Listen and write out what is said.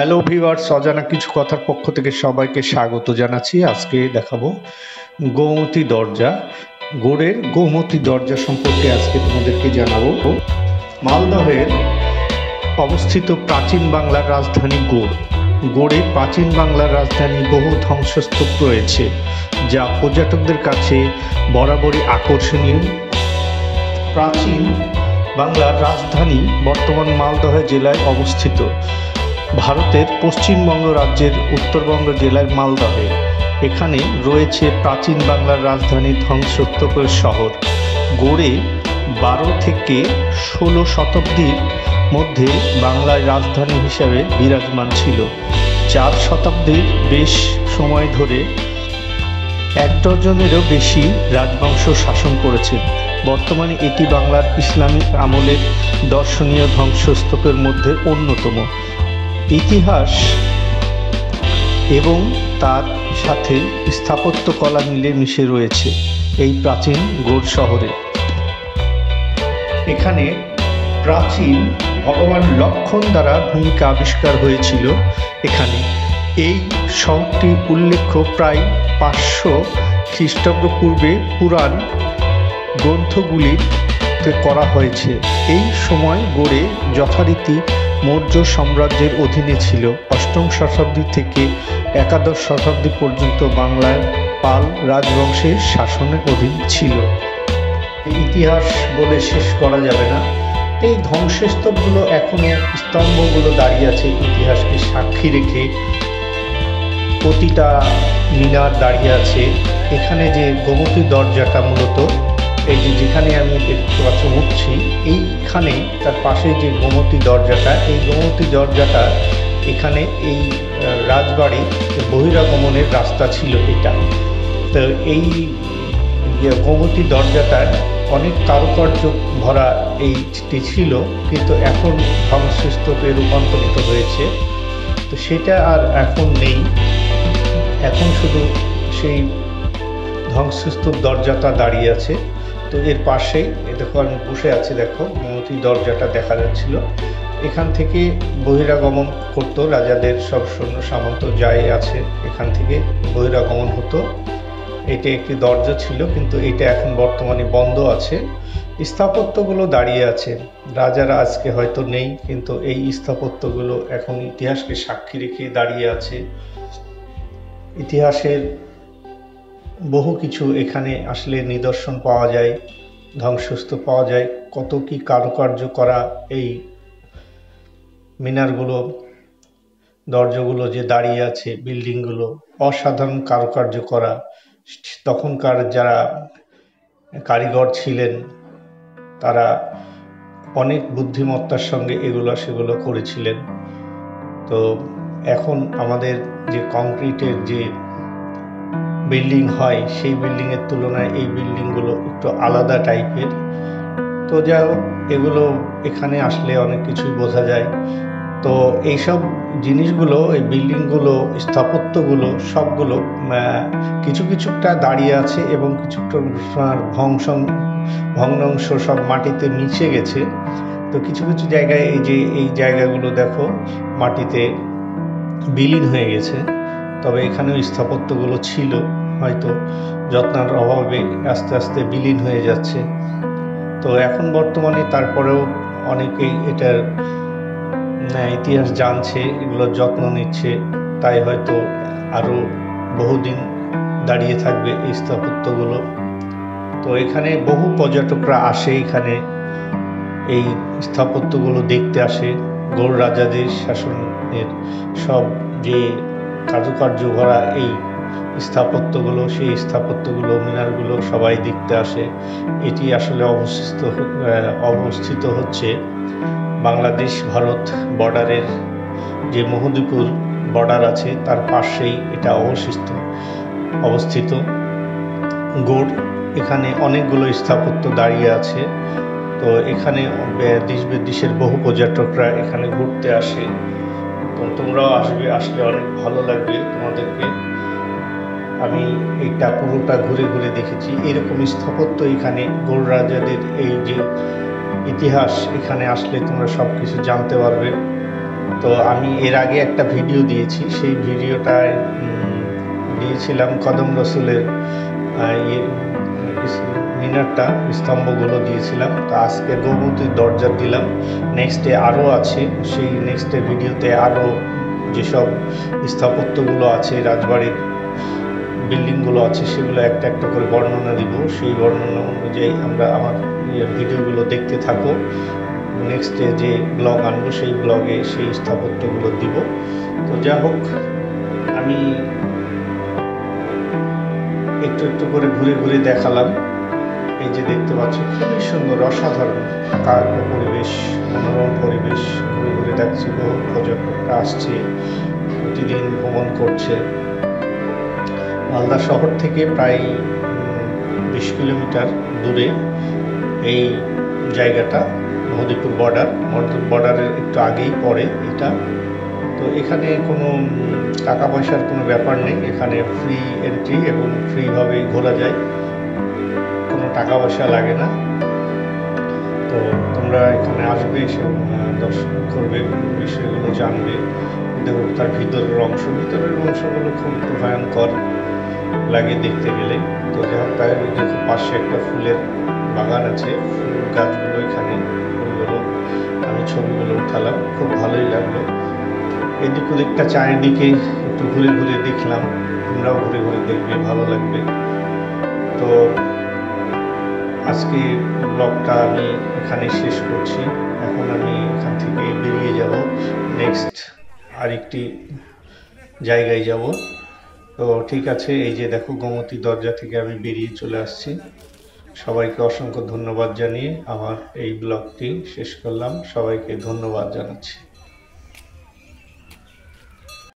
Hello viewers, অজানা কিছু কথার পক্ষ থেকে সবাইকে স্বাগত জানাচ্ছি। আজকে দেখাবো গোমতী দরজা। গড়ের গোমতী দরজা সম্পর্কে আজকে তোমাদেরকে জানাবো। মালদহের অবস্থিত প্রাচীন বাংলার রাজধানী গড়। গড়ে প্রাচীন বাংলার রাজধানী বহু ধ্বংসস্তূপ রয়েছে, যা পর্যটকদের কাছে বরাবরই আকর্ষণীয়। প্রাচীন বাংলার রাজধানী বর্তমান মালদহ জেলায় অবস্থিত। ভারতের পশ্চিমবঙ্গ রাজ্যের উত্তরবঙ্গ জেলার মালদহে এখানে রয়েছে প্রাচীন বাংলার রাজধানী ধ্বংসস্তূপের শহর। গড়ে 12 থেকে 16 শতাব্দীর মধ্যে বাংলায় রাজধানী হিসাবে বিরাজমান ছিল। 4 শতাব্দীর বেশ সময় ধরে 1 ডজনেরও বেশি রাজবংশ শাসন করেছে। বর্তমানে এটি বাংলার ইসলামিক আমলের দর্শনীয় ধ্বংসস্তূপের মধ্যে অন্যতম। ইতিহাস এবং তার সাথে স্থাপত্য কলা মিলেমিশে রয়েছে এই প্রাচীন গড় শহরে। এখানে প্রাচীন ভগবান লক্ষণ দ্বারা ভূমিকা আবিষ্কার হয়েছিল। এখানে এই শহরটি উল্লেখ্য প্রায় 500 খ্রিস্টাব্দ পূর্বে পুরাণ গ্রন্থগুলিতে করা হয়েছে। এই সময় গড়ে যথারীতি মৌর্য সাম্রাজ্যের অধীনে ছিল। 8ম শতাব্দী থেকে 11 শতাব্দী পর্যন্ত বাংলায় পাল রাজবংশের শাসনের অধীন ছিল। ইতিহাস বলে শেষ করা যাবে না। এই ধ্বংসস্তূপগুলো এখনো, স্তম্ভগুলো দাঁড়িয়ে আছে ইতিহাসকে সাক্ষী রেখে। প্রতিটা মিনার দাঁড়িয়ে আছে। এখানে যে গোমতী দরজাটা মূলত এই যেখানে আমি দেখতে পাচ্ছি উঠছি, এইখানে তার পাশে যে গোমতী দরজাটা, এই গোমতী দরজাটা এখানে এই রাজবাড়ির বহিরাগমনের রাস্তা ছিল এটা। তো এই গোমতী দরজাটার অনেক কারুকার্য ভরা এইটি ছিল, কিন্তু এখন ধ্বংসস্তূপে রূপান্তরিত হয়েছে। তো সেটা আর এখন নেই। এখন শুধু সেই ধ্বংসস্তূপ দরজাটা দাঁড়িয়ে আছে। তো এর পাশেই দেখো আমি বসে আছি, দেখো গোমতী দরজাটা দেখা যাচ্ছিল। এখান থেকে বহিরাগমন করতো রাজাদের সব সৈন্য সামন্ত যাই আছে, এখান থেকে বহিরাগমন হতো। এটা একটি দরজা ছিল, কিন্তু এটা এখন বর্তমানে বন্ধ আছে। স্থাপত্যগুলো দাঁড়িয়ে আছে। রাজারা আজকে হয়তো নেই, কিন্তু এই স্থাপত্যগুলো এখন ইতিহাসকে সাক্ষী রেখে দাঁড়িয়ে আছে। ইতিহাসের বহু কিছু এখানে আসলে নিদর্শন পাওয়া যায়, ধ্বংসস্তূপ পাওয়া যায়। কত কি কারুকার্য করা এই মিনারগুলো, দরজাগুলো যে দাঁড়িয়ে আছে, বিল্ডিংগুলো অসাধারণ কারুকার্য করা। তখনকার যারা কারিগর ছিলেন তারা অনেক বুদ্ধিমত্তার সঙ্গে সেগুলো করেছিলেন। তো এখন আমাদের যে কংক্রিটের যে বিল্ডিং হয়, সেই বিল্ডিংয়ের তুলনায় এই বিল্ডিংগুলো একটু আলাদা টাইপের। তো যাই হোক, এগুলো এখানে আসলে অনেক কিছুই বোঝা যায়। তো এইসব জিনিসগুলো, এই বিল্ডিংগুলো, স্থাপত্যগুলো সবগুলো কিছু কিছুটা দাঁড়িয়ে আছে এবং কিছুটা ভগ্নাংশ সব মাটিতে মিশে গেছে। তো কিছু কিছু জায়গায় এই জায়গাগুলো দেখো মাটিতে বিলীন হয়ে গেছে। তবে এখানেও স্থাপত্যগুলো ছিল, হয়তো যত্নের অভাবে আস্তে আস্তে বিলীন হয়ে যাচ্ছে। তো এখন বর্তমানে তারপরেও অনেকেই এটার ইতিহাস জানছে, এগুলোর যত্ন নিচ্ছে, তাই হয়তো আরও বহুদিন দাঁড়িয়ে থাকবে এই স্থাপত্যগুলো। তো এখানে বহু পর্যটকরা আসে, এখানে এই স্থাপত্যগুলো দেখতে আসে। গৌড় রাজাদের শাসনের সব যে কারুকার্য ভরা এই স্থাপত্যগুলো, সেই স্থাপত্যগুলো, মিনারগুলো সবাই দেখতে আসে। এটি আসলে অবস্থিত হচ্ছে বাংলাদেশ ভারত বর্ডারের যে মহদীপুর বর্ডার আছে, তার পাশেই এটা অবস্থিত গড়। এখানে অনেকগুলো স্থাপত্য দাঁড়িয়ে আছে। তো এখানে দেশ বিদেশের বহু পর্যটকরা এখানে ঘুরতে আসে। তো তোমরাও আসবে, আসলে অনেক ভালো লাগবে তোমাদেরকে। আমি এইটা পুরোটা ঘুরে ঘুরে দেখেছি। এরকম স্থাপত্য এখানে গৌড় রাজাদের এই যে ইতিহাস, এখানে আসলে তোমরা সব কিছু জানতে পারবে। তো আমি এর আগে একটা ভিডিও দিয়েছি, সেই ভিডিওটায় দিয়েছিলাম কদম রসুলের মিনারটা, স্তম্ভগুলো দিয়েছিলাম। তো আজকে গোমতীর দরজা দিলাম। নেক্সটে আরও আছে, সেই নেক্সটের ভিডিওতে আরও যেসব স্থাপত্যগুলো আছে, রাজবাড়ির বিল্ডিংগুলো আছে, সেগুলো একটা একটা করে বর্ণনা দিব। সেই বর্ণনা অনুযায়ী আমরা আমার ভিডিওগুলো দেখতে থাকো। নেক্সটে যে ব্লগ আনবো সেই ব্লগে সেই স্থাপত্যগুলো দিব। তো যা হোক, আমি একটু একটু করে ঘুরে ঘুরে দেখালাম। এই যে দেখতে পাচ্ছি খুবই সুন্দর, অসাধারণ পরিবেশ, মনোরম পরিবেশ। ঘুরে ঘুরে দেখছি বহু পর্যটকরা আসছে, প্রতিদিন ভ্রমণ করছে। মালদা শহর থেকে প্রায় 20 কিলোমিটার দূরে এই জায়গাটা, মহদীপুর বর্ডারের একটু আগেই পড়ে এটা। তো এখানে কোনো টাকা পয়সার কোনো ব্যাপার নেই, এখানে ফ্রি এন্ট্রি এবং ফ্রিভাবে ঘোরা যায়, কোনো টাকা পয়সা লাগে না। তো তোমরা এখানে আসবে, এসে দর্শন করবে, বিষয়গুলো জানবে। দেখো তার ভিতরের অংশগুলো খুব ভয়ঙ্কর লাগে দেখতে গেলে। তো যাই হোক, তাই দেখো পাশে একটা ফুলের বাগান আছে, ফুল গাছগুলো এখানে, ফুলগুলো আমি ছবিগুলো উঠালাম, খুব ভালোই লাগলো। এদিক ওদিকটা চারিদিকে একটু ঘুরে ঘুরে দেখলাম, তোমরাও ঘুরে ঘুরে দেখবে, ভালো লাগবে। তো আজকে ব্লগটা আমি এখানে শেষ করছি। এখন আমি এখান থেকে বেরিয়ে যাব, নেক্সট আরেকটি জায়গায় যাব। তো ঠিক আছে, এই যে দেখো গোমতী দরজা থেকে আমি বেরিয়ে চলে আসছি। সবাইকে অসংখ্য ধন্যবাদ জানিয়ে আমার এই ব্লগটি শেষ করলাম। সবাইকে ধন্যবাদ জানাচ্ছি।